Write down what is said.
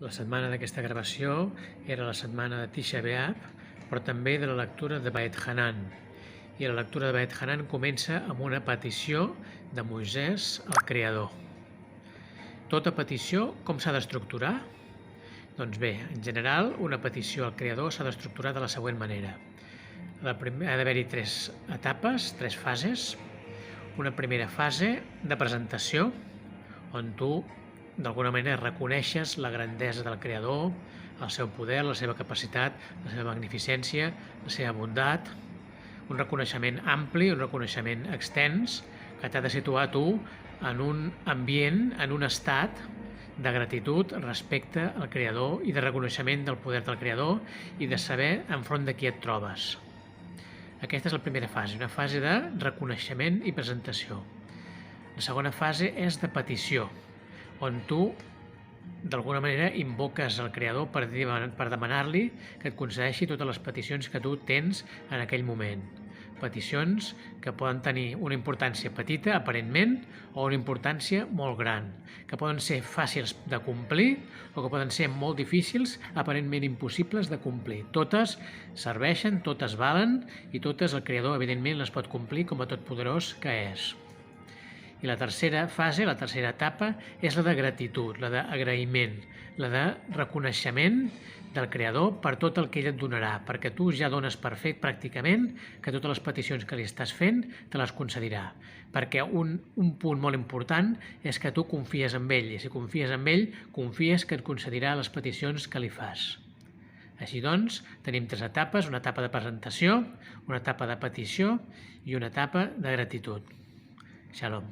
La setmana d'aquesta gravació era la setmana de Tisha B'Av, però també de la lectura de Vaet Hanan. I la lectura de Vaet Hanan comença amb una petició de Moisès al Creador. Tota petició, com s'ha d'estructurar? Doncs bé, en general, una petició al Creador s'ha d'estructurar de la següent manera. Ha d'haver-hi 3 etapes, 3 fases. Una primera fase de presentació, on tu d'alguna manera reconeixes la grandesa del Creador, el seu poder, la seva capacitat, la seva magnificència, la seva bondat, un reconeixement ampli, un reconeixement extens que t'ha de situar tu en un ambient, en un estat de gratitud respecte al Creador i de reconeixement del poder del Creador i de saber enfront de qui et trobes. Aquesta és la primera fase, una fase de reconeixement i presentació. La segona fase és de petició, on tu d'alguna manera invoques el Creador per demanar-li que et concedeixi totes les peticions que tu tens en aquell moment. Peticions que poden tenir una importància petita, aparentment, o una importància molt gran, que poden ser fàcils de complir o que poden ser molt difícils, aparentment impossibles de complir. Totes serveixen, totes valen i totes el Creador, evidentment, les pot complir com a totpoderós que és. I la tercera fase, la tercera etapa, és la de gratitud, la d'agraïment, la de reconeixement del Creador per tot el que ell et donarà, perquè tu ja dones per fet pràcticament que totes les peticions que li estàs fent te les concedirà. Perquè un punt molt important és que tu confies en ell, i si confies en ell, confies que et concedirà les peticions que li fas. Així doncs, tenim 3 etapes, una etapa de presentació, una etapa de petició i una etapa de gratitud. Shalom.